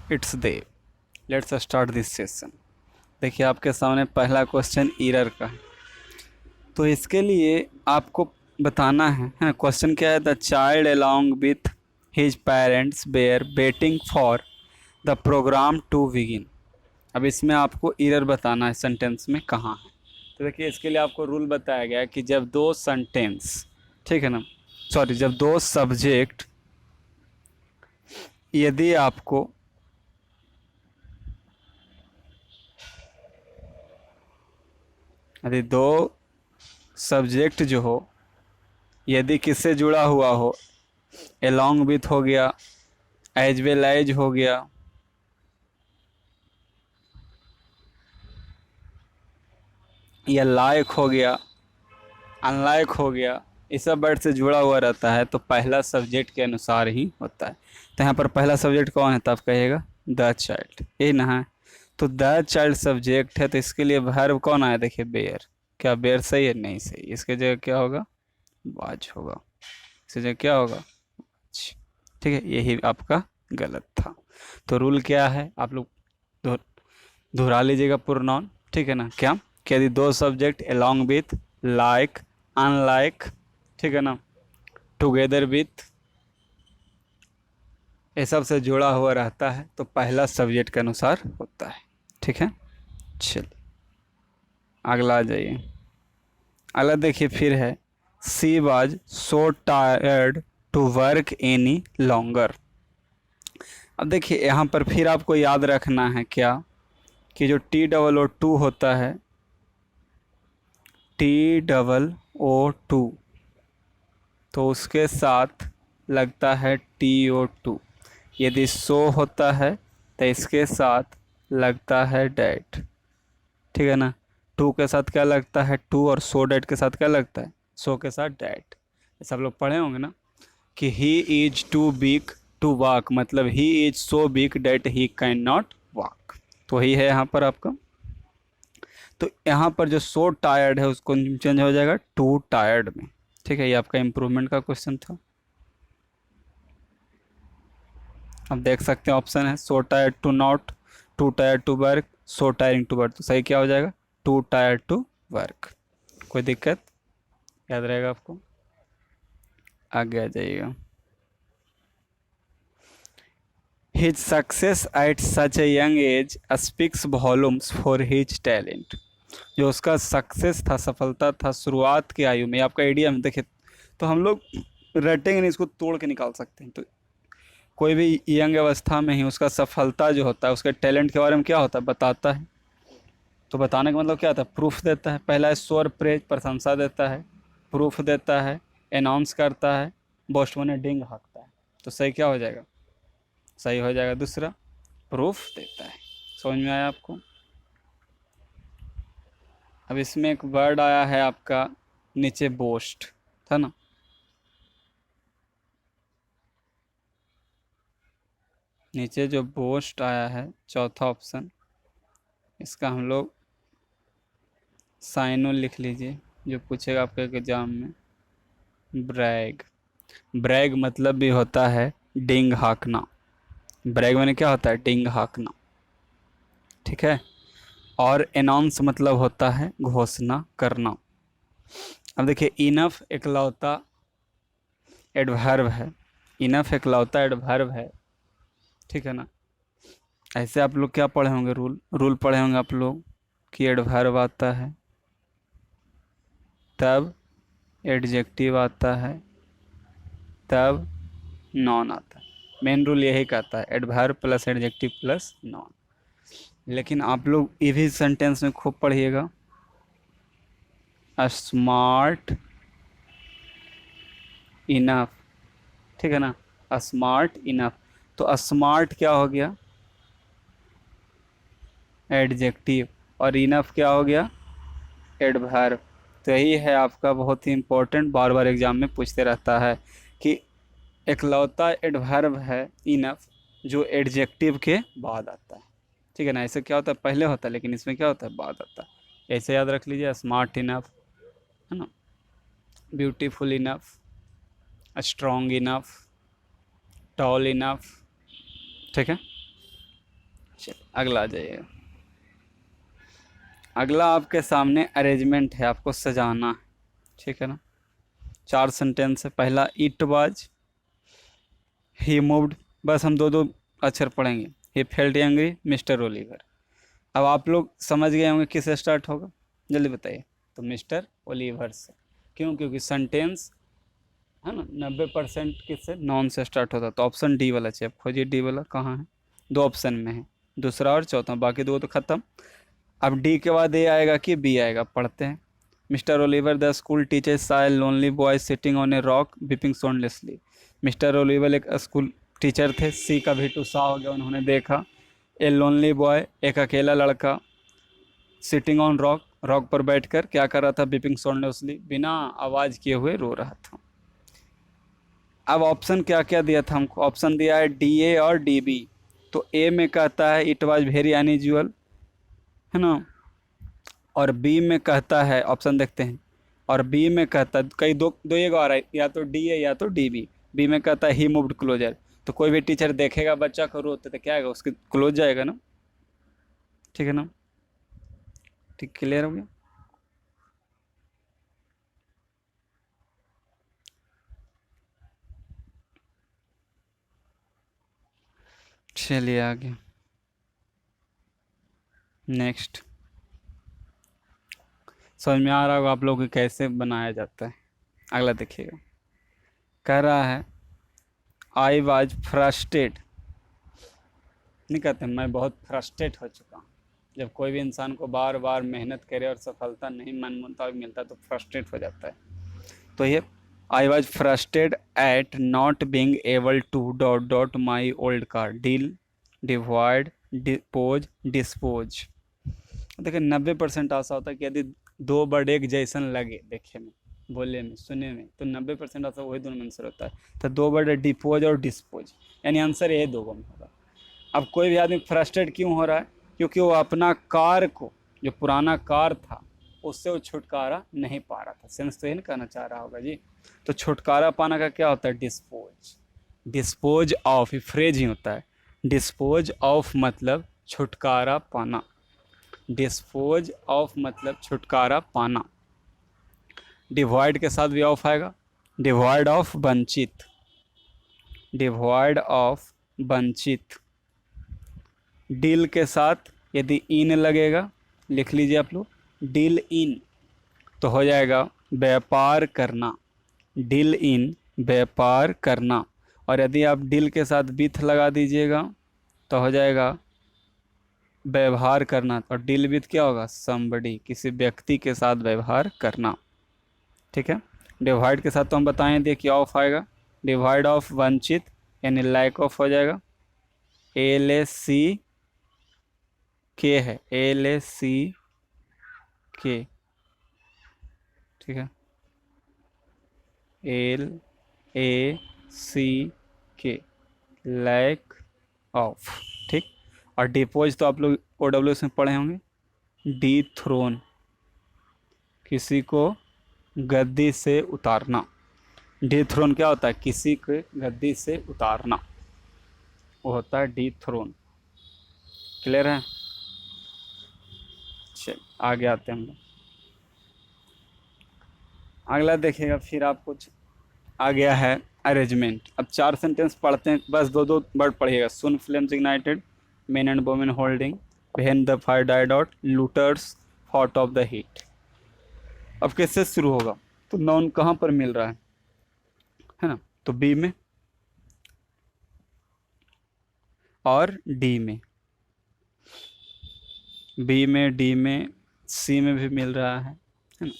It's they. Let's start this session. देखिए आपके सामने पहला क्वेश्चन ईरर का है, तो इसके लिए आपको बताना है क्वेश्चन क्या है। The child along with his parents were waiting for the programme to begin. अब इसमें आपको ईरर बताना है सेंटेंस में कहाँ है। तो देखिए इसके लिए आपको रूल बताया गया है कि जब दो सेंटेंस, ठीक है ना, सॉरी, जब दो सब्जेक्ट, यदि आपको यदि दो सब्जेक्ट जो हो यदि किससे जुड़ा हुआ हो, along with हो गया, एज वेल एज हो गया, या लायक हो गया, अनलायक हो गया, इस सब वर्ड से जुड़ा हुआ रहता है तो पहला सब्जेक्ट के अनुसार ही होता है। तो यहाँ पर पहला सब्जेक्ट कौन है, तो आप कहिएगा द चाइल्ड, यही ना है। तो द चाइल्ड सब्जेक्ट है, तो इसके लिए वर्ब कौन आया, देखिए बेयर। क्या बेयर सही है, नहीं सही, इसके जगह क्या होगा, वाज होगा। इसकी जगह क्या होगा, वाज। ठीक है, यही आपका गलत था। तो रूल क्या है, आप लोग दोहरा लीजिएगा प्रोनाउन, ठीक है ना। क्या कि यदि दो subject along with, like, unlike, ठीक है ना, टुगेदर विथ, ये सब से जुड़ा हुआ रहता है तो पहला सब्जेक्ट के अनुसार होता है। ठीक है, चलिए अगला आ जाइए। अगला देखिए फिर है, she was so tired to work any longer. अब देखिए यहाँ पर फिर आपको याद रखना है क्या, कि जो TOO2 होता है, TOO2, तो उसके साथ लगता है TO2। यदि सो होता है तो इसके साथ लगता है डैट, ठीक है ना। टू के साथ क्या लगता है, टू, और सो डैट के साथ क्या लगता है, सो के साथ डैट। सब लोग पढ़े होंगे ना कि he is too big to walk, मतलब he is so big that he can not walk, तो वही है यहाँ पर आपका। तो यहाँ पर जो सो टायर्ड है उसको चेंज हो जाएगा टू टायर्ड में। ठीक है, ये आपका इम्प्रूवमेंट का क्वेश्चन था। आप देख सकते हैं ऑप्शन है so tired to not, to tired to work, so tiring to work, तो सही क्या हो जाएगा, टू टायर्ड टू वर्क। कोई दिक्कत, याद रहेगा आपको। आगे आ जाइएगा। His success at such a young age speaks volumes for his talent. जो उसका सक्सेस था, सफलता था शुरुआत की आयु में, आपका आइडिया में देखिए, तो हम लोग रटेंगे नहीं, इसको तोड़ के निकाल सकते हैं। तो कोई भी यंग अवस्था में ही उसका सफलता जो होता है उसके टैलेंट के बारे में क्या होता है, बताता है। तो बताने का मतलब क्या होता है, प्रूफ देता है। पहला है स्वर प्रेज, प्रशंसा देता है, प्रूफ देता है, अनाउंस करता है, बोस्टमोनेडिंग हाँकता है। तो सही क्या हो जाएगा, सही हो जाएगा दूसरा, प्रूफ देता है। समझ में आया आपको। अब इसमें एक वर्ड आया है आपका नीचे, बोस्ट था ना, नीचे जो बोस्ट आया है चौथा ऑप्शन, इसका हम लोग साइनो लिख लीजिए, जो पूछेगा आपके एग्जाम में। ब्रैग, ब्रैग मतलब भी होता है डिंग हाँकना। ब्रैग मैंने क्या होता है, डिंग हाँकना, ठीक है। और अनाउंस मतलब होता है घोषणा करना। अब देखिए इनफ एकलौता एडवर्ब है, इनफ एकलौता एडवर्ब है, ठीक है ना। ऐसे आप लोग क्या पढ़े होंगे, रूल रूल पढ़े होंगे आप लोग कि एडवर्ब आता है तब एडजेक्टिव आता है तब नॉन आता है। मेन रूल यही कहता है, adverb plus adjective plus non. लेकिन आप लोग ये भी सेंटेंस में खूब पढ़िएगा, स्मार्ट इनफ, ठीक है ना, स्मार्ट इनफ। तो स्मार्ट क्या हो गया, एडजेक्टिव, और इनफ क्या हो गया, एडवर्ब। तो यही है आपका बहुत ही इंपॉर्टेंट, बार बार एग्जाम में पूछते रहता है कि एकलौता एडवर्ब है इनफ जो एडजेक्टिव के बाद आता है, ठीक है ना। ऐसे क्या होता है, पहले होता है, लेकिन इसमें क्या होता है, बाद आता है। ऐसे याद रख लीजिए, स्मार्ट इनफ, है ना, beautiful enough, strong enough, tall enough, ठीक है। चलिए अगला आ जाइएगा। अगला आपके सामने अरेंजमेंट है, आपको सजाना है, ठीक है ना। 4 सेंटेंस है। पहला इट वाज, ही मूव्ड, बस हम दो दो अक्षर पढ़ेंगे। He felt angry, mister Oliver. अब आप लोग समझ गए होंगे किससे स्टार्ट होगा, जल्दी बताइए। तो मिस्टर ओलिवर से। क्यों? क्योंकि सेंटेंस है ना 90% किससे, नॉन से स्टार्ट होता है। तो ऑप्शन डी वाला चाहिए, खोजिए डी वाला कहाँ है। 2 ऑप्शन में है, दूसरा और चौथा, बाकी 2 तो ख़त्म। अब डी के बाद ए आएगा कि बी आएगा, पढ़ते हैं। Mister Oliver the school teacher saw lonely boy sitting on a rock weeping soundlessly. Mister Oliver एक स्कूल टीचर थे, सी का भी टू सा हो गया, उन्होंने देखा। ए लोनली बॉय, एक अकेला लड़का, सिटिंग ऑन रॉक, रॉक पर बैठकर क्या कर रहा था, बीपिंग साउंडलेसली, बिना आवाज़ किए हुए रो रहा था। अब ऑप्शन क्या क्या दिया था हमको, ऑप्शन दिया है डी ए और डी बी। तो ए में कहता है इट वाज वेरी अनयूजुअल, है ना, और बी में कहता है, ऑप्शन देखते हैं, और बी में कहता है, कई दो दो एक आ रहा है, या तो डी है या तो डी बी। बी में कहता है ही मूव्ड क्लोजर। तो कोई भी टीचर देखेगा बच्चा को रोते तो क्या आएगा, उसके क्लोज जाएगा ना, ठीक है ना। ठीक, क्लियर हो गया। चलिए आगे नेक्स्ट। समझ में आ रहा होगा आप लोगों को कैसे बनाया जाता है। अगला देखिएगा, कह रहा है आई वाज फ्रस्ट्रेट, नहीं कहते मैं बहुत फ्रस्ट्रेट हो चुका हूँ। जब कोई भी इंसान को बार बार मेहनत करे और सफलता नहीं मन मुताबिक मिलता तो फ्रस्ट्रेट हो जाता है। तो ये I was frustrate at not being able to dot dot my old car, deal, divide, depose, dispose. देखिए 90% ऐसा होता है कि यदि 2 वर्ड एक जैसन लगे देखे में, बोलने में, सुनने में, तो 90% ऐसा वही दोनों में आंसर होता है। तो 2 वर्ड है डिपोज और डिस्पोज, यानी आंसर ये 2 में होगा। अब कोई भी आदमी फ्रस्ट्रेट क्यों हो रहा है, क्योंकि वो अपना कार को, जो पुराना कार था, उससे वो छुटकारा नहीं पा रहा था। सेंस तो ये नहीं कहना चाह रहा होगा जी। तो छुटकारा पाना का क्या होता है, डिस्पोज, डिस्पोज ऑफ, फ्रेज ही होता है। डिस्पोज ऑफ मतलब छुटकारा पाना, डिस्पोज ऑफ मतलब छुटकारा पाना। डिवाइड के साथ भी ऑफ आएगा, डिवाइड ऑफ वंचित, डिवाइड ऑफ वंचित। डील के साथ यदि इन लगेगा, लिख लीजिए आप लोग, डील इन, तो हो जाएगा व्यापार करना, डील इन व्यापार करना। और यदि आप डील के साथ विथ लगा दीजिएगा तो हो जाएगा व्यवहार करना। और डील विथ क्या होगा, समबडी, किसी व्यक्ति के साथ व्यवहार करना, ठीक है। डिवाइड के साथ तो हम बताएं, देखिए ऑफ आएगा, डिवाइड ऑफ वंचित यानी लैक ऑफ हो जाएगा, एल ए सी के है, एल ए सी के, ठीक है, एल ए सी के, लैक ऑफ, ठीक। और डिपोज तो आप लोग OWS में पढ़े होंगे, डी थ्रोन, किसी को गद्दी से उतारना। डी थ्रोन क्या होता है, किसी को गद्दी से उतारना, वो होता है डी थ्रोन। क्लियर है। चल आगे आते हैं हम लोग। अगला देखिएगा, फिर आप कुछ आ गया है अरेंजमेंट। अब 4 सेंटेंस पढ़ते हैं, बस 2 वर्ड पढ़िएगा। Soon flames ignited, men and women holding, when the fire died out, looters fought off the heat. अब कैसे शुरू होगा, तो नाउन कहाँ पर मिल रहा है ना, तो बी में और डी में, बी में, डी में, सी में भी मिल रहा है ना।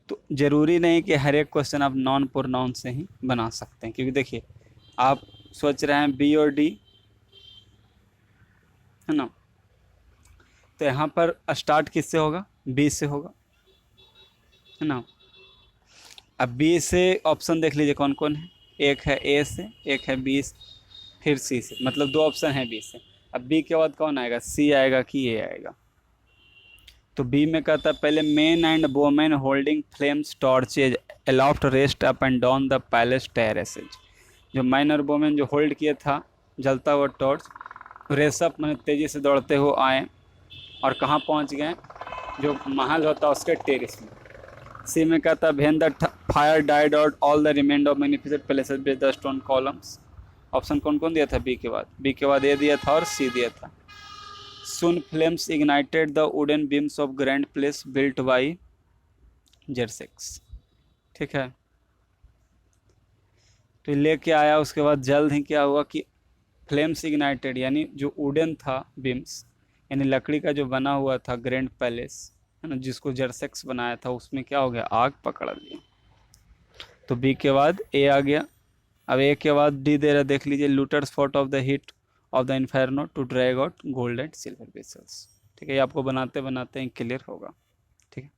तो ज़रूरी नहीं कि हर एक क्वेश्चन आप नॉन प्रोनाउन से ही बना सकते हैं, क्योंकि देखिए आप सोच रहे हैं बी और डी, है ना, तो यहाँ पर स्टार्ट किससे होगा, बी से होगा, है ना। अब बी से ऑप्शन देख लीजिए कौन कौन है, एक है ए से, एक है बी से, फिर सी से, मतलब 2 ऑप्शन है बी से। अब बी के बाद कौन आएगा, सी आएगा कि ए आएगा। तो बी में कहता है पहले men and women holding flames torches aloft raced up and down the palace terraces. जो मैन और वोमेन जो होल्ड किए था जलता हुआ टॉर्च, रेसअप मैंने तेज़ी से दौड़ते हुए आए और कहाँ पहुँच गए, जो महल होता है उसके टेरिस में। सी में कहता है when the fire died out all the remained of magnificent places with the stone columns. Option कौन कौन दिया था बी के बाद? बी के बाद ए दिया था और सी दिया था। Soon flames ignited the wooden beams of grand place built by Xerxes. ठीक है, तो लेके आया, उसके बाद जल्द ही क्या हुआ कि फ्लेम्स इग्नाइटेड यानी जो वुडन था बीम्स, यानी लकड़ी का जो बना हुआ था ग्रैंड पैलेस है ना, जिसको जरसेक्स बनाया था, उसमें क्या हो गया, आग पकड़ लिया। तो बी के बाद ए आ गया। अब ए के बाद डी दे रहा, देख लीजिए, looters fought off the heat of the inferno to drag out gold and silver vessels. ठीक है, ये आपको बनाते बनाते ही क्लियर होगा। ठीक है,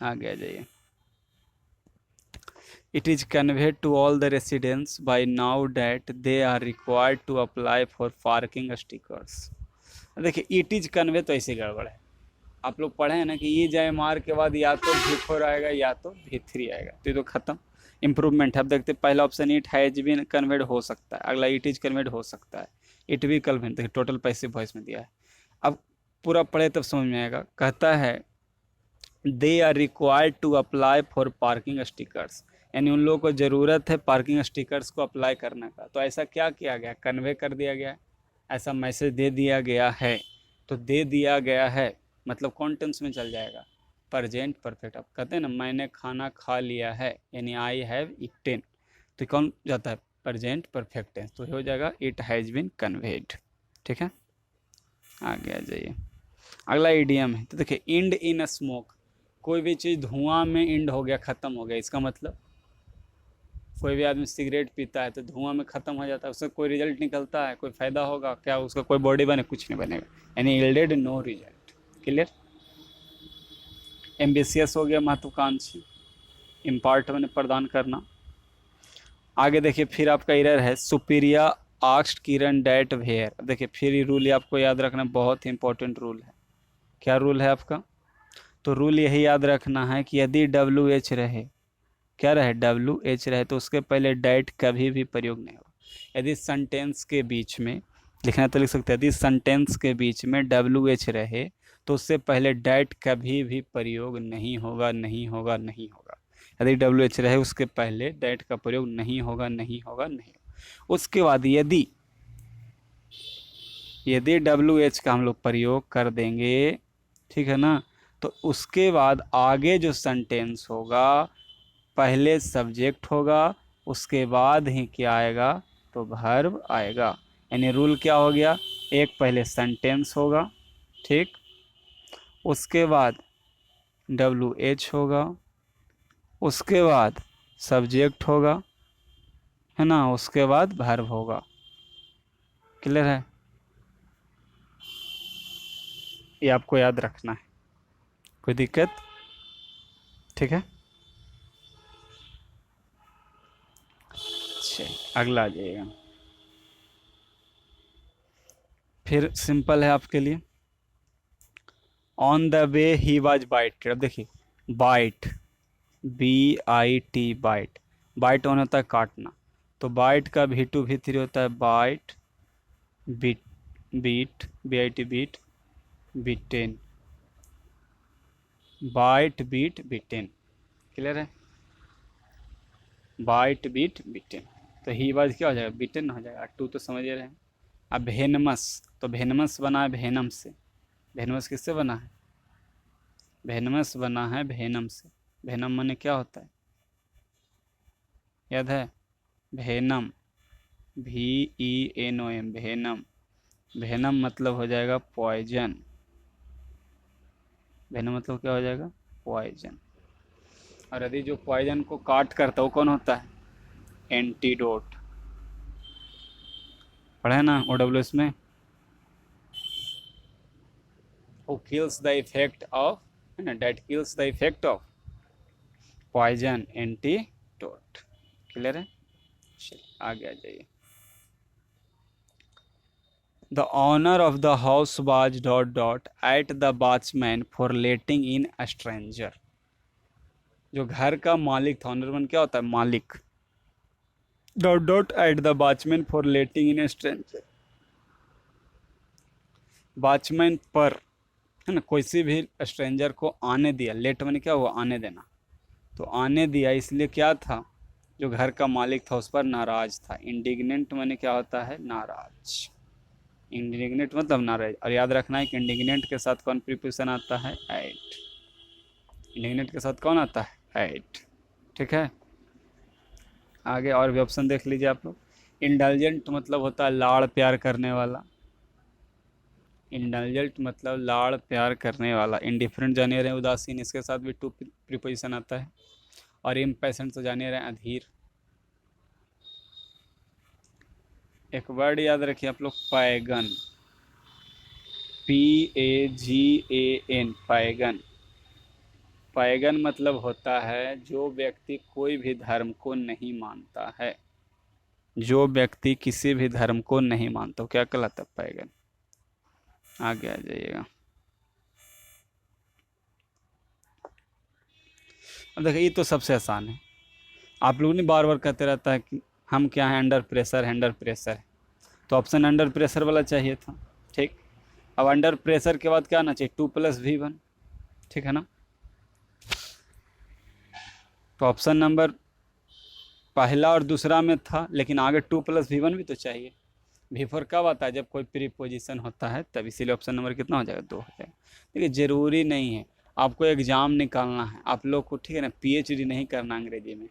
आगे आ जाइए। It is conveyed to all the residents by now that they are required to apply for parking stickers। देखिए, इट इज कन्वे तो ऐसे गड़बड़ है। आप लोग पढ़े हैं ना कि ये जाए मार के बाद या तो V4 आएगा या तो V3 आएगा, तो ये तो खत्म। इंप्रूवमेंट है। अब देखते पहला option it has been conveyed हो सकता है, अगला इट इज कन्वेड हो सकता है, इट भी कन्वेड। देखिए टोटल पैसिव वॉइस में दिया है। अब पूरा पढ़े तब समझ में आएगा। कहता है they are required to apply for parking stickers, यानी उन लोगों को ज़रूरत है पार्किंग स्टिकर्स को अप्लाई करने का। तो ऐसा क्या किया गया, कन्वे कर दिया गया, ऐसा मैसेज दे दिया गया है। तो दे दिया गया है मतलब कौन टेंस में चल जाएगा, प्रेजेंट परफेक्ट। अब कहते हैं ना मैंने खाना खा लिया है, यानी आई हैव ईटेन, तो कौन जाता है, प्रेजेंट परफेक्ट टेंस, तो हो जाएगा इट हैज़ बीन कन्वेड। ठीक है, आगे आ जाइए। अगला इडियम है, तो देखिए इंड इन अ स्मोक, कोई भी चीज़ धुआं में इंड हो गया, ख़त्म हो गया। इसका मतलब कोई भी आदमी सिगरेट पीता है तो धुआं में ख़त्म हो जाता है, उससे कोई रिजल्ट निकलता है, कोई फ़ायदा होगा क्या, उसका कोई बॉडी बने, कुछ नहीं बनेगा, यानी yielded no result. Clear. Ambitious हो गया, महत्वाकांक्षी, इम्पार्ट मैंने प्रदान करना। आगे देखिए, फिर आपका एरर है सुपीरिया आक्स्ट किरण डैट वेयर। देखिए फिर ये रूल आपको याद रखना, बहुत ही इंपॉर्टेंट रूल है। क्या रूल है आपका, तो रूल यही याद रखना है कि यदि WH रहे, क्या रहे, WH रहे, तो उसके पहले डैट कभी भी प्रयोग नहीं होगा। यदि सेंटेंस के बीच में लिखना तो लिख सकते हैं, यदि सेंटेंस के बीच में WH रहे तो उससे पहले डैट कभी भी प्रयोग नहीं होगा, नहीं होगा, नहीं होगा। यदि WH रहे उसके पहले डैट का प्रयोग नहीं होगा, नहीं होगा, नहीं होगा। उसके बाद यदि WH का हम लोग प्रयोग कर देंगे, ठीक है ना, तो उसके बाद आगे जो सेंटेंस होगा पहले सब्जेक्ट होगा, उसके बाद ही क्या आएगा, तो वर्ब आएगा। यानी रूल क्या हो गया, एक पहले सेंटेंस होगा, ठीक, उसके बाद WH होगा, उसके बाद सब्जेक्ट होगा, है ना, उसके बाद वर्ब होगा। क्लियर है, ये आपको याद रखना है, कोई दिक्कत? ठीक है, अच्छा अगला आ जाइएगा। फिर सिंपल है आपके लिए, on the way he was bited. अब देखिए bite, BIT bite, bite on होता है काटना, तो बाइट का V2 V3 होता है bite, beat, beat, BIT beat, beaten, bite beat beaten. Clear है, बाइट बीट बीटेन, तो ही वाज क्या हो जाएगा, बीटेन हो जाएगा। 2 तो समझ रहे हैं। अब भेनमस, तो भेनमस बना है भेनम से, भेनमस किससे बना है, भेनमस बना है भेनम से। भेनम माने क्या होता है, याद है, भेनम, VENOM, भेनम, भेनम मतलब हो जाएगा पॉइजन, भेनम मतलब क्या हो जाएगा, पॉइजन। और यदि जो पॉइजन को काट करता है वो कौन होता है, एंटीडोट। पढ़े ना OWS में, who kills the effect of, है ना, that kills the effect of poison, antidote. Clear है, चलिए आगे आ जाइए। The owner of the house was dot dot at the watchman for letting in a stranger। जो घर का मालिक था, ऑनर वन क्या होता है, मालिक, dot dot at the watchman for letting in A stranger. Watchman पर, है ना, किसी भी स्ट्रेंजर को आने दिया। लेट मैंने क्या हुआ, आने देना। तो आने दिया इसलिए क्या था, जो घर का मालिक था उस पर नाराज था। इंडिग्नेंट मैंने क्या होता है, नाराज। इंडिग्नेंट मतलब नाराज। और याद रखना है कि इंडिग्नेंट के साथ कौन प्रीपोजिशन आता है, एट। इंडिग्नेंट के साथ कौन आता है, एट। ठीक है, आगे और भी ऑप्शन देख लीजिए आप लोग। इंडल्जेंट मतलब होता है लाड़ प्यार करने वाला। इंडल्जेंट मतलब लाड़ प्यार करने वाला। इंडिफरेंट जानिए रहे उदासीन, इसके साथ भी टू प्रीपोजिशन आता है। और इम्पेशेंट तो जानिए रहे अधीर। एक वर्ड याद रखिए आप लोग, पैगन। PAGAN, pagan. पैगन मतलब होता है जो व्यक्ति कोई भी धर्म को नहीं मानता है। जो व्यक्ति किसी भी धर्म को नहीं मानता, क्या कहलाता है, पैगन। आगे आ जाइएगा। अब देखिए, ये तो सबसे आसान है। आप लोग नहीं बार बार कहते रहता है कि हम क्या हैं, अंडर प्रेशर है, अंडर प्रेशर है। तो ऑप्शन अंडर प्रेशर वाला चाहिए था। ठीक, अब अंडर प्रेशर के बाद क्या आना चाहिए, 2+V1। ठीक है ना। तो ऑप्शन नंबर पहला और दूसरा में था, लेकिन आगे 2+V1 भी तो चाहिए। V4 कब आता है, जब कोई प्रीपोजिशन होता है तब। इसीलिए ऑप्शन नंबर कितना हो जाएगा, 2 हो जाएगा। देखिए ज़रूरी नहीं है, आपको एग्ज़ाम निकालना है आप लोग को, ठीक है ना। PhD नहीं करना अंग्रेजी में,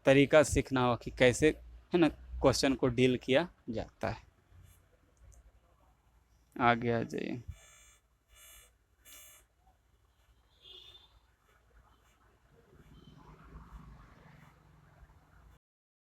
तरीका सीखना होगा कि कैसे, है ना, क्वेश्चन को डील किया जाता है। आगे आ जाइए।